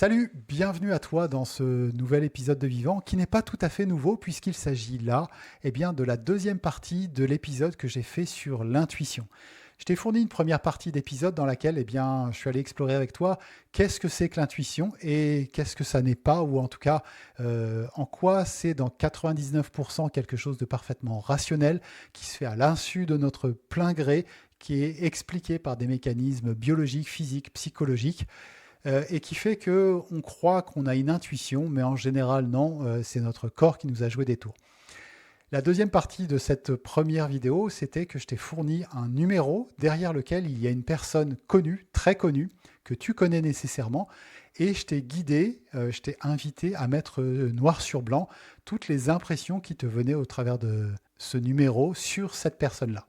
Salut, bienvenue à toi dans ce nouvel épisode de Vivant qui n'est pas tout à fait nouveau puisqu'il s'agit là de la deuxième partie de l'épisode que j'ai fait sur l'intuition. Je t'ai fourni une première partie d'épisode dans laquelle je suis allé explorer avec toi qu'est-ce que c'est que l'intuition et qu'est-ce que ça n'est pas, ou en tout cas en quoi c'est dans 99% quelque chose de parfaitement rationnel qui se fait à l'insu de notre plein gré, qui est expliqué par des mécanismes biologiques, physiques, psychologiques et qui fait qu'on croit qu'on a une intuition, mais en général non, c'est notre corps qui nous a joué des tours. La deuxième partie de cette première vidéo, c'était que je t'ai fourni un numéro derrière lequel il y a une personne connue, très connue, que tu connais nécessairement, et je t'ai guidé, je t'ai invité à mettre noir sur blanc toutes les impressions qui te venaient au travers de ce numéro sur cette personne-là.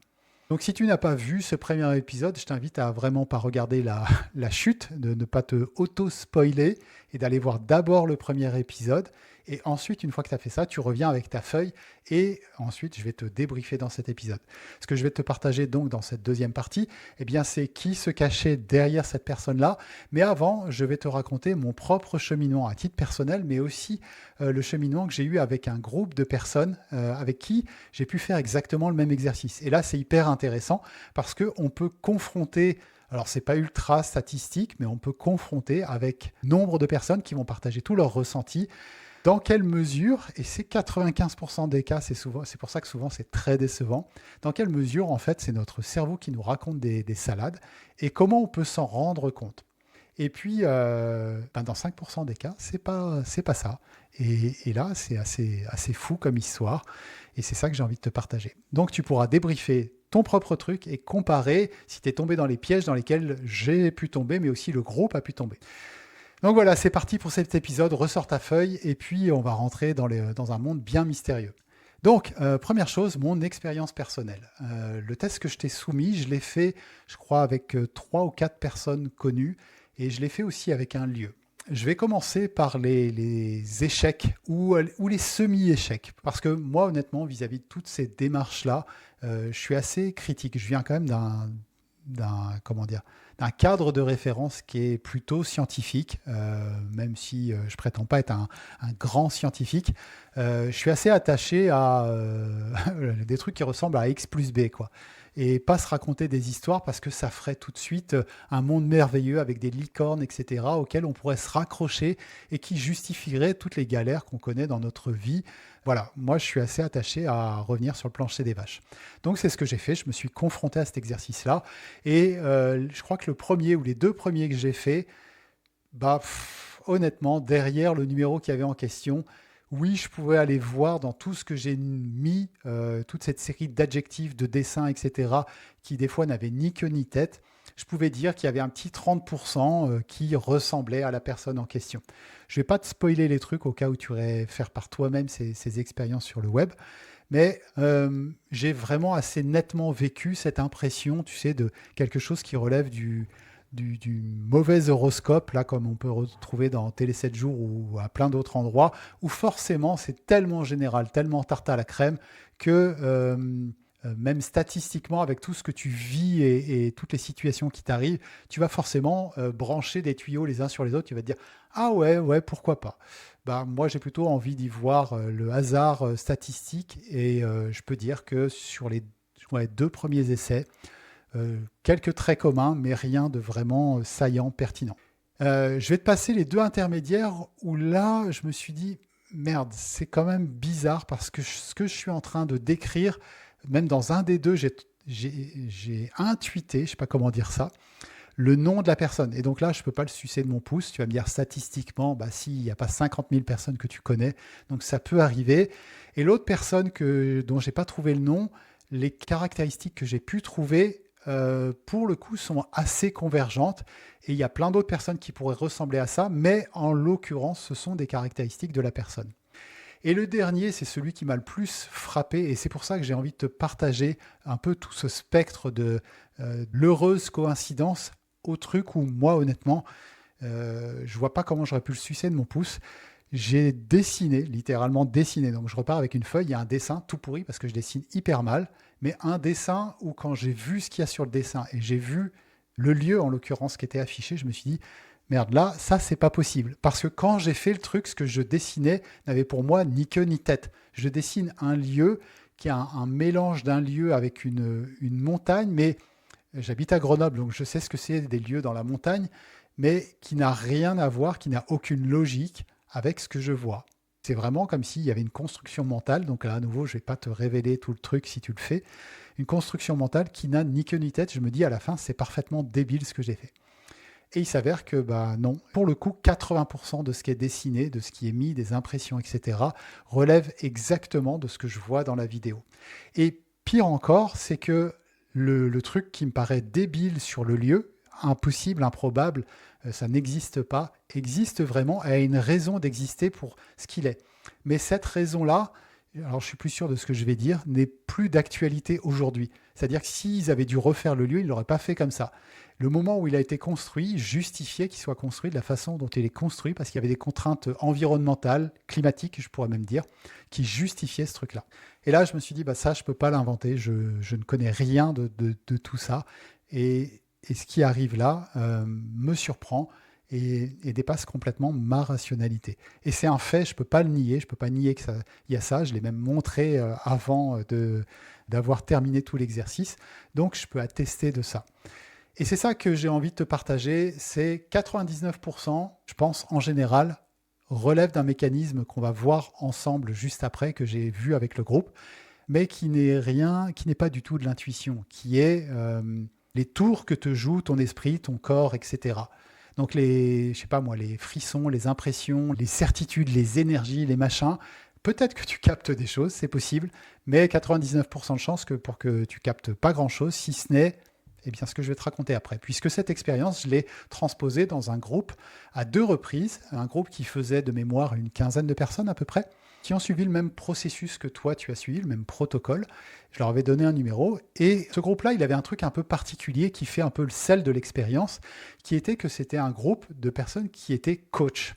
Donc si tu n'as pas vu ce premier épisode, je t'invite à vraiment pas regarder la chute, de ne pas te auto-spoiler et d'aller voir d'abord le premier épisode. Et ensuite, une fois que tu as fait ça, tu reviens avec ta feuille et ensuite je vais te débriefer dans cet épisode. Ce que je vais te partager donc dans cette deuxième partie, c'est qui se cachait derrière cette personne-là. Mais avant, je vais te raconter mon propre cheminement à titre personnel, mais aussi le cheminement que j'ai eu avec un groupe de personnes avec qui j'ai pu faire exactement le même exercice. Et là, c'est hyper intéressant parce qu'on peut confronter, alors c'est pas ultra statistique, mais on peut confronter avec nombre de personnes qui vont partager tous leurs ressentis. Dans quelle mesure, et c'est 95% des cas, c'est pour ça que souvent c'est très décevant, dans quelle mesure en fait c'est notre cerveau qui nous raconte des salades et comment on peut s'en rendre compte. Et puis, dans 5% des cas, c'est pas ça. Et là, c'est assez fou comme histoire. Et c'est ça que j'ai envie de te partager. Donc, tu pourras débriefer ton propre truc et comparer si tu es tombé dans les pièges dans lesquels j'ai pu tomber, mais aussi le groupe a pu tomber. Donc voilà, c'est parti pour cet épisode. Ressors ta feuille et puis on va rentrer dans un monde bien mystérieux. Donc, première chose, mon expérience personnelle. Le test que je t'ai soumis, je l'ai fait, je crois, avec 3 ou 4 personnes connues et je l'ai fait aussi avec un lieu. Je vais commencer par les échecs ou les semi-échecs. Parce que moi, honnêtement, vis-à-vis de toutes ces démarches-là, je suis assez critique. Je viens quand même d'un cadre de référence qui est plutôt scientifique, même si je prétends pas être un grand scientifique. Je suis assez attaché à des trucs qui ressemblent à X plus B, quoi. Et pas se raconter des histoires parce que ça ferait tout de suite un monde merveilleux avec des licornes, etc., auxquels on pourrait se raccrocher et qui justifieraient toutes les galères qu'on connaît dans notre vie. Voilà, moi je suis assez attaché à revenir sur le plancher des vaches. Donc c'est ce que j'ai fait, je me suis confronté à cet exercice-là. Et je crois que le premier ou les 2 premiers que j'ai fait, honnêtement, derrière le numéro qu'il y avait en question, oui, je pouvais aller voir dans tout ce que j'ai mis, toute cette série d'adjectifs, de dessins, etc., qui des fois n'avaient ni queue ni tête. Je pouvais dire qu'il y avait un petit 30% qui ressemblait à la personne en question. Je ne vais pas te spoiler les trucs au cas où tu irais faire par toi-même ces expériences sur le web, mais j'ai vraiment assez nettement vécu cette impression, tu sais, de quelque chose qui relève du mauvais horoscope, là, comme on peut retrouver dans Télé 7 jours ou à plein d'autres endroits, où forcément c'est tellement général, tellement tarte à la crème, que même statistiquement, avec tout ce que tu vis et toutes les situations qui t'arrivent, tu vas forcément brancher des tuyaux les uns sur les autres. Tu vas te dire, ah ouais, pourquoi pas. Moi, j'ai plutôt envie d'y voir le hasard statistique et je peux dire que sur les 2 premiers essais, quelques traits communs, mais rien de vraiment saillant, pertinent. Je vais te passer les 2 intermédiaires où là, je me suis dit, merde, c'est quand même bizarre parce que ce que je suis en train de décrire, même dans un des 2, j'ai intuité, je ne sais pas comment dire ça, le nom de la personne. Et donc là, je ne peux pas le sucer de mon pouce. Tu vas me dire statistiquement, si, il n'y a pas 50 000 personnes que tu connais, donc ça peut arriver. Et l'autre personne dont je n'ai pas trouvé le nom, les caractéristiques que j'ai pu trouver, pour le coup, sont assez convergentes. Et il y a plein d'autres personnes qui pourraient ressembler à ça, mais en l'occurrence, ce sont des caractéristiques de la personne. Et le dernier, c'est celui qui m'a le plus frappé, et c'est pour ça que j'ai envie de te partager un peu tout ce spectre de l'heureuse coïncidence au truc où moi, honnêtement, je vois pas comment j'aurais pu le sucer de mon pouce. J'ai dessiné, littéralement dessiné. Donc je repars avec une feuille, il y a un dessin tout pourri parce que je dessine hyper mal, mais un dessin où quand j'ai vu ce qu'il y a sur le dessin et j'ai vu le lieu en l'occurrence qui était affiché, je me suis dit, merde, là, ça, c'est pas possible. Parce que quand j'ai fait le truc, ce que je dessinais n'avait pour moi ni queue ni tête. Je dessine un lieu qui est un mélange d'un lieu avec une montagne, mais j'habite à Grenoble, donc je sais ce que c'est des lieux dans la montagne, mais qui n'a rien à voir, qui n'a aucune logique avec ce que je vois. C'est vraiment comme s'il y avait une construction mentale, donc là à nouveau je ne vais pas te révéler tout le truc si tu le fais, une construction mentale qui n'a ni queue ni tête. Je me dis à la fin c'est parfaitement débile ce que j'ai fait. Et il s'avère que non, pour le coup 80% de ce qui est dessiné, de ce qui est mis, des impressions, etc., relève exactement de ce que je vois dans la vidéo. Et pire encore, c'est que le truc qui me paraît débile sur le lieu, impossible, improbable, ça n'existe pas, existe vraiment, a une raison d'exister pour ce qu'il est. Mais cette raison-là, alors je suis plus sûr de ce que je vais dire, n'est plus d'actualité aujourd'hui. C'est-à-dire que s'ils avaient dû refaire le lieu, ils ne l'auraient pas fait comme ça. Le moment où il a été construit justifiait qu'il soit construit de la façon dont il est construit, parce qu'il y avait des contraintes environnementales, climatiques, je pourrais même dire, qui justifiaient ce truc-là. Et là, je me suis dit, ça, je ne peux pas l'inventer, je ne connais rien de tout ça. Et ce qui arrive là me surprend et dépasse complètement ma rationalité. Et c'est un fait, je ne peux pas le nier, je ne peux pas nier qu'il y a ça, je l'ai même montré avant d'avoir terminé tout l'exercice, donc je peux attester de ça. Et c'est ça que j'ai envie de te partager, c'est 99%, je pense en général, relève d'un mécanisme qu'on va voir ensemble juste après, que j'ai vu avec le groupe, mais qui n'est pas du tout de l'intuition, qui est les tours que te joue ton esprit, ton corps, etc. Donc les frissons, les impressions, les certitudes, les énergies, les machins, peut-être que tu captes des choses, c'est possible, mais 99% de chance pour que tu captes pas grand-chose, si ce n'est ce que je vais te raconter après. Puisque cette expérience, je l'ai transposée dans un groupe à 2 reprises, un groupe qui faisait de mémoire une quinzaine de personnes à peu près, qui ont suivi le même processus que toi tu as suivi, le même protocole. Je leur avais donné un numéro, et ce groupe-là, il avait un truc un peu particulier qui fait un peu le sel de l'expérience, qui était que c'était un groupe de personnes qui étaient coachs.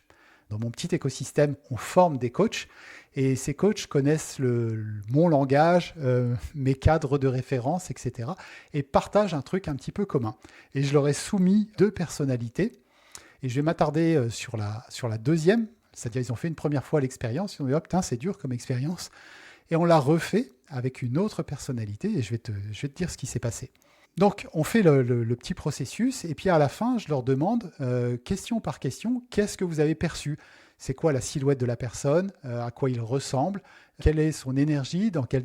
Dans mon petit écosystème, on forme des coachs, et ces coachs connaissent mon langage, mes cadres de référence, etc., et partagent un truc un petit peu commun. Et je leur ai soumis 2 personnalités, et je vais m'attarder sur la deuxième, c'est-à-dire ils ont fait une première fois l'expérience, ils ont dit « Oh putain, c'est dur comme expérience », et on l'a refait avec une autre personnalité, et je vais te dire ce qui s'est passé. Donc, on fait le petit processus, et puis à la fin, je leur demande, question par question, qu'est-ce que vous avez perçu ? C'est quoi la silhouette de la personne ? À quoi il ressemble ? Quelle est son énergie ? Dans quel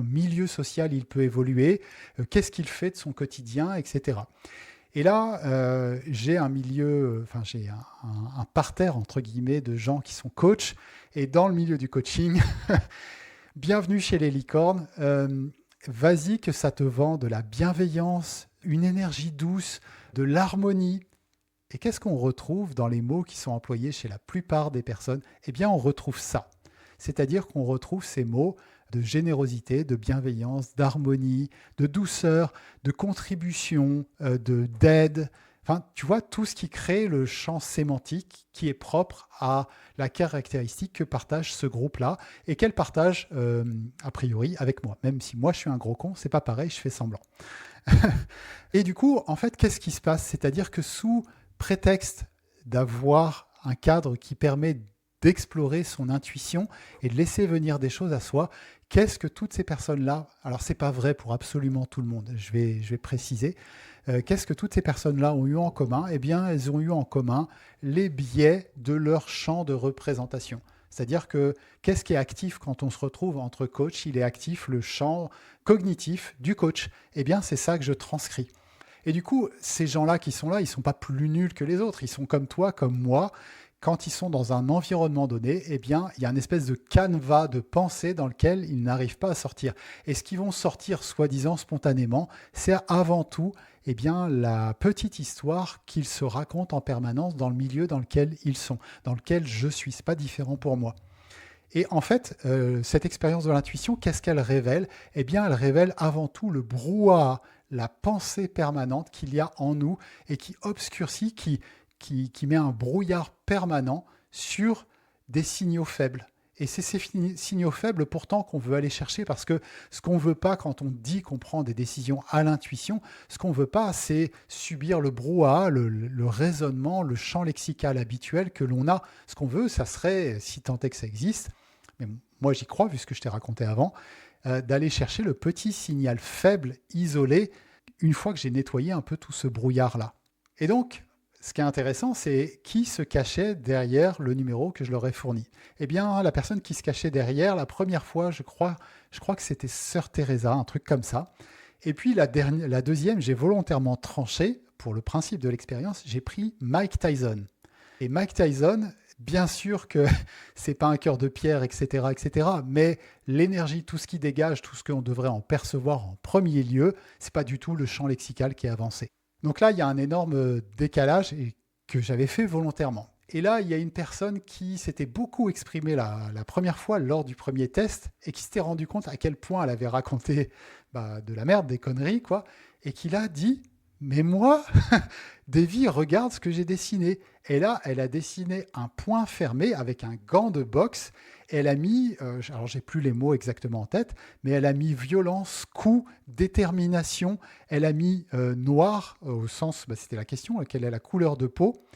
milieu social il peut évoluer ? Qu'est-ce qu'il fait de son quotidien, etc. Et là, j'ai un milieu, j'ai un parterre, entre guillemets, de gens qui sont coachs, et dans le milieu du coaching, bienvenue chez les licornes. Vas-y que ça te vend de la bienveillance, une énergie douce, de l'harmonie. Et qu'est-ce qu'on retrouve dans les mots qui sont employés chez la plupart des personnes ? Eh bien, on retrouve ça. C'est-à-dire qu'on retrouve ces mots de générosité, de bienveillance, d'harmonie, de douceur, de contribution, d'aide. Enfin, tu vois, tout ce qui crée le champ sémantique qui est propre à la caractéristique que partage ce groupe-là et qu'elle partage, a priori, avec moi. Même si moi, je suis un gros con, c'est pas pareil, je fais semblant. Et du coup, en fait, qu'est-ce qui se passe ? C'est-à-dire que sous prétexte d'avoir un cadre qui permet d'explorer son intuition et de laisser venir des choses à soi, qu'est-ce que toutes ces personnes-là, alors c'est pas vrai pour absolument tout le monde, je vais préciser, qu'est-ce que toutes ces personnes-là ont eu en commun ? Eh bien, elles ont eu en commun les biais de leur champ de représentation. C'est-à-dire que qu'est-ce qui est actif quand on se retrouve entre coachs ? Il est actif le champ cognitif du coach. Eh bien, c'est ça que je transcris. Et du coup, ces gens-là qui sont là, ils ne sont pas plus nuls que les autres. Ils sont comme toi, comme moi. Quand ils sont dans un environnement donné, eh bien, il y a une espèce de canevas de pensée dans lequel ils n'arrivent pas à sortir. Et ce qu'ils vont sortir, soi-disant spontanément, c'est avant tout eh bien, la petite histoire qu'ils se racontent en permanence dans le milieu dans lequel ils sont, dans lequel je suis. Ce n'est pas différent pour moi. Et en fait, cette expérience de l'intuition, qu'est-ce qu'elle révèle ? Eh bien, elle révèle avant tout le brouhaha, la pensée permanente qu'il y a en nous et qui obscurcit, qui met un brouillard permanent sur des signaux faibles. Et c'est ces signaux faibles pourtant qu'on veut aller chercher parce que ce qu'on ne veut pas quand on dit qu'on prend des décisions à l'intuition, ce qu'on ne veut pas, c'est subir le brouhaha, le raisonnement, le champ lexical habituel que l'on a. Ce qu'on veut, ça serait, si tant est que ça existe, mais moi j'y crois vu ce que je t'ai raconté avant, d'aller chercher le petit signal faible, isolé, une fois que j'ai nettoyé un peu tout ce brouillard-là. Et donc, ce qui est intéressant, c'est qui se cachait derrière le numéro que je leur ai fourni. Eh bien, la personne qui se cachait derrière, la première fois, je crois que c'était Sœur Teresa, un truc comme ça. Et puis la deuxième, j'ai volontairement tranché, pour le principe de l'expérience, j'ai pris Mike Tyson. Et Mike Tyson, bien sûr que c'est pas un cœur de pierre, etc., mais l'énergie, tout ce qui dégage, tout ce qu'on devrait en percevoir en premier lieu, c'est pas du tout le champ lexical qui est avancé. Donc là, il y a un énorme décalage que j'avais fait volontairement. Et là, il y a une personne qui s'était beaucoup exprimée la première fois lors du premier test et qui s'était rendu compte à quel point elle avait raconté de la merde, des conneries, quoi, et qui l'a dit « Mais moi, Davy, regarde ce que j'ai dessiné ». Et là, elle a dessiné un point fermé avec un gant de boxe. Elle a mis, alors j'ai plus les mots exactement en tête, mais elle a mis violence, coup, détermination. Elle a mis noir, au sens, c'était la question, quelle est la couleur de peau.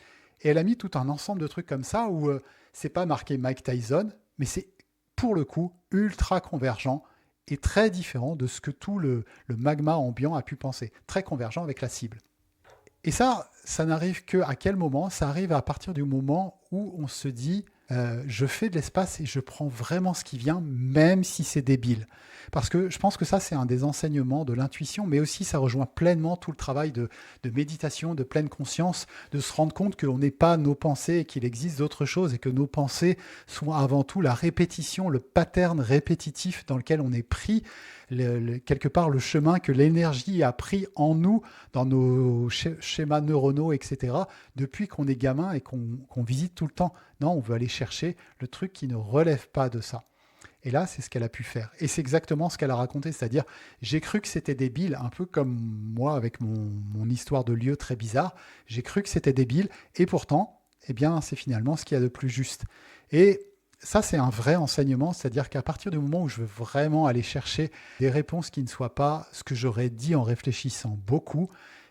Et elle a mis tout un ensemble de trucs comme ça où c'est pas marqué Mike Tyson, mais c'est pour le coup ultra convergent et très différent de ce que tout le magma ambiant a pu penser. Très convergent avec la cible. Et ça n'arrive qu'à quel moment? Ça arrive à partir du moment où on se dit je fais de l'espace et je prends vraiment ce qui vient, même si c'est débile. Parce que je pense que ça, c'est un des enseignements de l'intuition, mais aussi ça rejoint pleinement tout le travail de méditation, de pleine conscience, de se rendre compte qu'on n'est pas nos pensées et qu'il existe d'autres choses et que nos pensées sont avant tout la répétition, le pattern répétitif dans lequel on est pris, quelque part le chemin que l'énergie a pris en nous, dans nos schémas neuronaux, etc., depuis qu'on est gamin et qu'on visite tout le temps. Non, on veut aller chercher le truc qui ne relève pas de ça. Et là, c'est ce qu'elle a pu faire. Et c'est exactement ce qu'elle a raconté, c'est-à-dire, j'ai cru que c'était débile, un peu comme moi avec mon histoire de lieu très bizarre. J'ai cru que c'était débile, et pourtant, eh bien, c'est finalement ce qu'il y a de plus juste. Et ça, c'est un vrai enseignement, c'est-à-dire qu'à partir du moment où je veux vraiment aller chercher des réponses qui ne soient pas ce que j'aurais dit en réfléchissant beaucoup,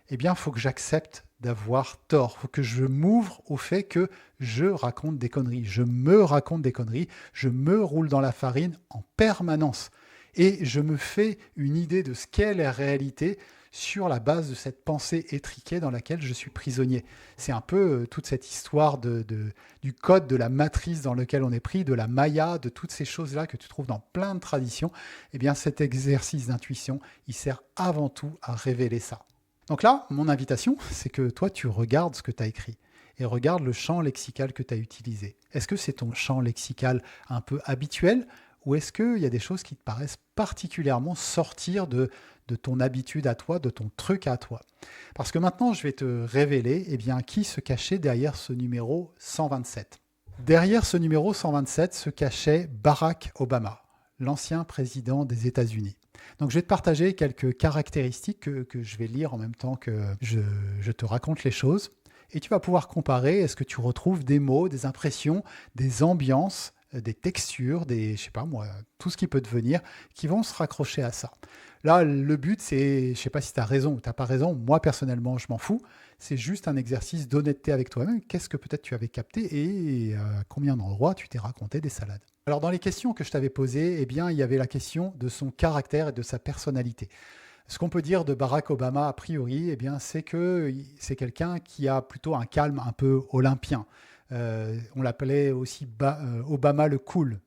eh bien, il faut que j'accepte d'avoir tort. Il faut que je m'ouvre au fait que je raconte des conneries. Je me raconte des conneries. Je me roule dans la farine en permanence. Et je me fais une idée de ce qu'est la réalité sur la base de cette pensée étriquée dans laquelle je suis prisonnier. C'est un peu toute cette histoire du code, de la matrice dans lequel on est pris, de la Maya, de toutes ces choses-là que tu trouves dans plein de traditions. Eh bien, cet exercice d'intuition, il sert avant tout à révéler ça. Donc là, mon invitation, c'est que toi, tu regardes ce que tu as écrit et regarde le champ lexical que tu as utilisé. Est-ce que c'est ton champ lexical un peu habituel ou est-ce qu'il y a des choses qui te paraissent particulièrement sortir de ton habitude à toi, de ton truc à toi? Parce que maintenant, je vais te révéler qui se cachait derrière ce numéro 127. Derrière ce numéro 127 se cachait Barack Obama, l'ancien président des États-Unis. Donc je vais te partager quelques caractéristiques que je vais lire en même temps que je te raconte les choses. Et tu vas pouvoir comparer, est-ce que tu retrouves des mots, des impressions, des ambiances, des textures, je sais pas moi, tout ce qui peut devenir, qui vont se raccrocher à ça. Là, le but, c'est, je sais pas si tu as raison ou tu n'as pas raison, moi personnellement, je m'en fous. C'est juste un exercice d'honnêteté avec toi-même. Qu'est-ce que peut-être tu avais capté et à combien d'endroits tu t'es raconté des salades? Alors, dans les questions que je t'avais posées, il y avait la question de son caractère et de sa personnalité. Ce qu'on peut dire de Barack Obama, a priori, c'est que c'est quelqu'un qui a plutôt un calme un peu olympien. On l'appelait aussi Obama le cool.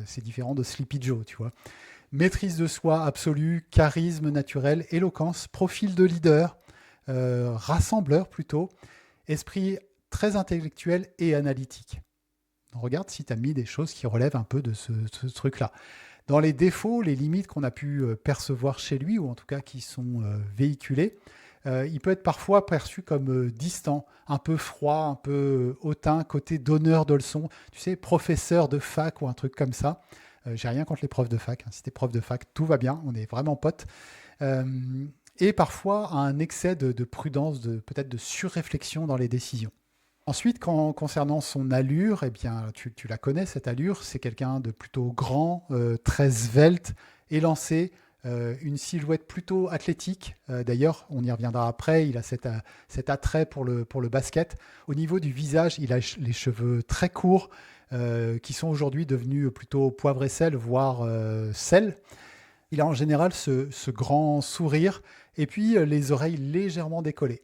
C'est différent de Sleepy Joe, tu vois. Maîtrise de soi absolue, charisme naturel, éloquence, profil de leader, rassembleur plutôt, esprit très intellectuel et analytique. Regarde si tu as mis des choses qui relèvent un peu de ce truc-là. Dans les défauts, les limites qu'on a pu percevoir chez lui, ou en tout cas qui sont véhiculées, il peut être parfois perçu comme distant, un peu froid, un peu hautain, côté donneur de leçons, tu sais, professeur de fac ou un truc comme ça. J'ai rien contre les profs de fac. Si t'es prof de fac, tout va bien, on est vraiment potes. Et parfois un excès de prudence, peut-être de surréflexion dans les décisions. Ensuite, concernant son allure, eh bien, tu la connais, cette allure. C'est quelqu'un de plutôt grand, très svelte, élancé, une silhouette plutôt athlétique. D'ailleurs, on y reviendra après, il a cet attrait pour le basket. Au niveau du visage, il a les cheveux très courts, qui sont aujourd'hui devenus plutôt poivre et sel, voire sel. Il a en général ce grand sourire et puis les oreilles légèrement décollées.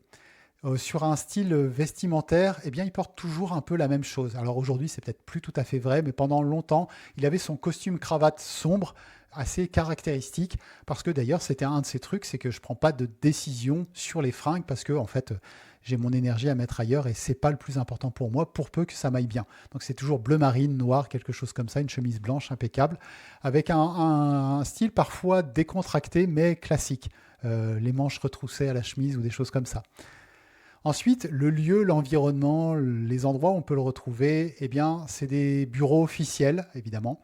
Sur un style vestimentaire, eh bien, il porte toujours un peu la même chose. Alors aujourd'hui, c'est peut-être plus tout à fait vrai, mais pendant longtemps, il avait son costume cravate sombre, assez caractéristique, parce que d'ailleurs, c'était un de ces trucs, c'est que je ne prends pas de décision sur les fringues, parce que en fait, j'ai mon énergie à mettre ailleurs et c'est pas le plus important pour moi, pour peu que ça m'aille bien. Donc c'est toujours bleu marine, noir, quelque chose comme ça, une chemise blanche impeccable, avec un style parfois décontracté, mais classique. Les manches retroussées à la chemise ou des choses comme ça. Ensuite, le lieu, l'environnement, les endroits où on peut le retrouver, eh bien, c'est des bureaux officiels, évidemment,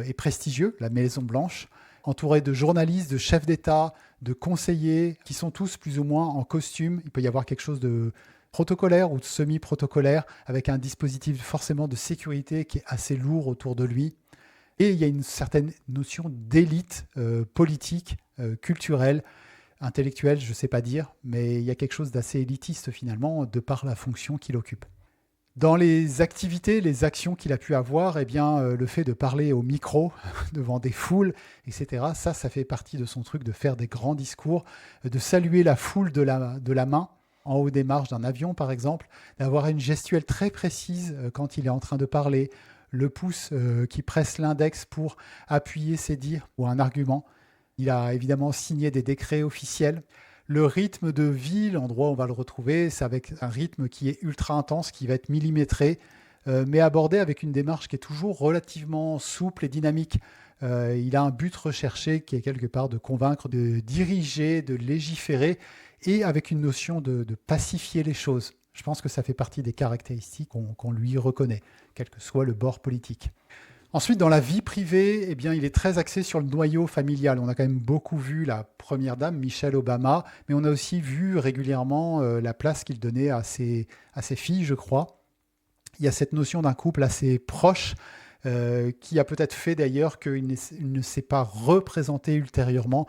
et prestigieux, la Maison Blanche, entouré de journalistes, de chefs d'État, de conseillers, qui sont tous plus ou moins en costume. Il peut y avoir quelque chose de protocolaire ou de semi-protocolaire, avec un dispositif forcément de sécurité qui est assez lourd autour de lui. Et il y a une certaine notion d'élite politique, culturelle, intellectuel, je ne sais pas dire, mais il y a quelque chose d'assez élitiste finalement, de par la fonction qu'il occupe. Dans les activités, les actions qu'il a pu avoir, eh bien, le fait de parler au micro devant des foules, etc., ça fait partie de son truc de faire des grands discours, de saluer la foule de la main, en haut des marches d'un avion par exemple, d'avoir une gestuelle très précise quand il est en train de parler, le pouce qui presse l'index pour appuyer ses dires ou un argument. Il a évidemment signé des décrets officiels. Le rythme de vie, l'endroit où on va le retrouver, c'est avec un rythme qui est ultra intense, qui va être millimétré, mais abordé avec une démarche qui est toujours relativement souple et dynamique. Il a un but recherché qui est quelque part de convaincre, de diriger, de légiférer, et avec une notion de pacifier les choses. Je pense que ça fait partie des caractéristiques qu'on lui reconnaît, quel que soit le bord politique. Ensuite, dans la vie privée, eh bien, il est très axé sur le noyau familial. On a quand même beaucoup vu la première dame, Michelle Obama, mais on a aussi vu régulièrement la place qu'il donnait à ses filles, je crois. Il y a cette notion d'un couple assez proche qui a peut-être fait d'ailleurs qu'il ne s'est pas représenté ultérieurement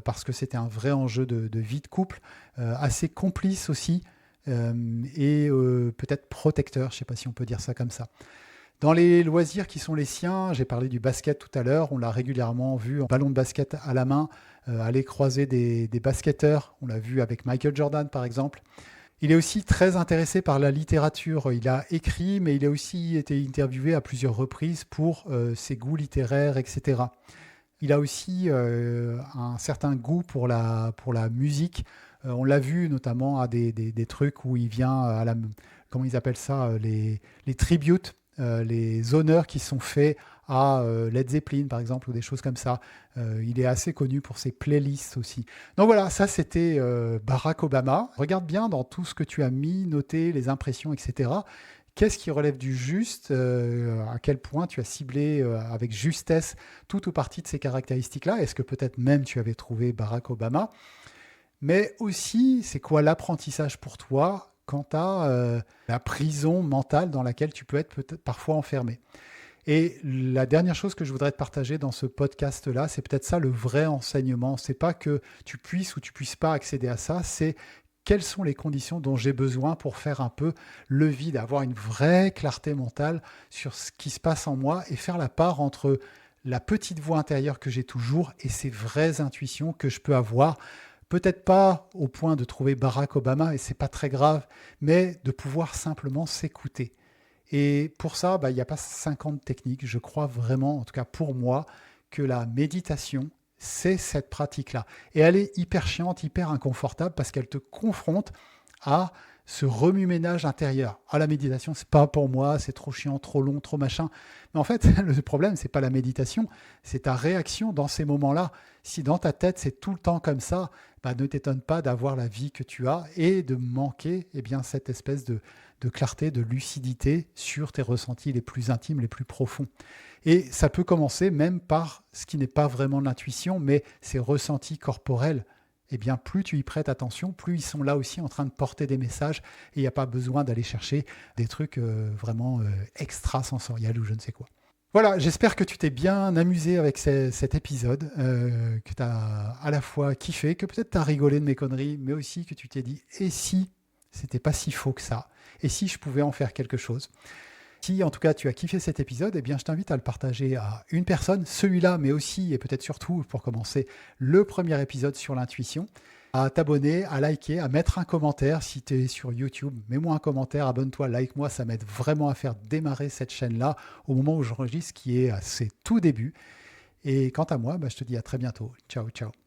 parce que c'était un vrai enjeu de vie de couple, assez complice aussi et peut-être protecteur, je ne sais pas si on peut dire ça comme ça. Dans les loisirs qui sont les siens, j'ai parlé du basket tout à l'heure, on l'a régulièrement vu en ballon de basket à la main, aller croiser des basketteurs, on l'a vu avec Michael Jordan par exemple. Il est aussi très intéressé par la littérature, il a écrit mais il a aussi été interviewé à plusieurs reprises pour ses goûts littéraires, etc. Il a aussi un certain goût pour la musique. On l'a vu notamment à des trucs où il vient à la... Comment ils appellent ça, les tributes, les honneurs qui sont faits à Led Zeppelin par exemple ou des choses comme ça. Il est assez connu pour ses playlists aussi. Donc voilà, ça c'était Barack Obama. Regarde bien dans tout ce que tu as mis, noté, les impressions, etc. Qu'est-ce qui relève du juste, à quel point tu as ciblé avec justesse toute ou partie de ces caractéristiques-là. Est-ce que peut-être même tu avais trouvé Barack Obama? Mais aussi, c'est quoi l'apprentissage pour toi quant à la prison mentale dans laquelle tu peux être peut-être parfois enfermé. Et la dernière chose que je voudrais te partager dans ce podcast-là, c'est peut-être ça le vrai enseignement. C'est pas que tu puisses ou tu puisses pas accéder à ça, c'est quelles sont les conditions dont j'ai besoin pour faire un peu le vide, avoir une vraie clarté mentale sur ce qui se passe en moi et faire la part entre la petite voix intérieure que j'ai toujours et ces vraies intuitions que je peux avoir. Peut-être pas au point de trouver Barack Obama, et c'est pas très grave, mais de pouvoir simplement s'écouter. Et pour ça, il n'y a pas 50 techniques. Je crois vraiment, en tout cas pour moi, que la méditation, c'est cette pratique-là. Et elle est hyper chiante, hyper inconfortable, parce qu'elle te confronte à ce remue-ménage intérieur. Ah, la méditation, c'est pas pour moi, c'est trop chiant, trop long, trop machin. Mais en fait, le problème, c'est pas la méditation, c'est ta réaction dans ces moments-là. Si dans ta tête, c'est tout le temps comme ça, ne t'étonne pas d'avoir la vie que tu as et de manquer cette espèce de clarté, de lucidité sur tes ressentis les plus intimes, les plus profonds. Et ça peut commencer même par ce qui n'est pas vraiment de l'intuition, mais ces ressentis corporels eh bien plus tu y prêtes attention, plus ils sont là aussi en train de porter des messages et il n'y a pas besoin d'aller chercher des trucs vraiment extrasensoriels ou je ne sais quoi. Voilà, j'espère que tu t'es bien amusé avec cet épisode, que tu as à la fois kiffé, que peut-être tu as rigolé de mes conneries, mais aussi que tu t'es dit, et si c'était pas si faux que ça, et si je pouvais en faire quelque chose. Si en tout cas tu as kiffé cet épisode, eh bien je t'invite à le partager à une personne, celui-là, mais aussi et peut-être surtout pour commencer le premier épisode sur l'intuition, à t'abonner, à liker, à mettre un commentaire si tu es sur YouTube. Mets-moi un commentaire, abonne-toi, like-moi, ça m'aide vraiment à faire démarrer cette chaîne-là au moment où j'enregistre, qui est à ses tout débuts. Et quant à moi, je te dis à très bientôt. Ciao, ciao.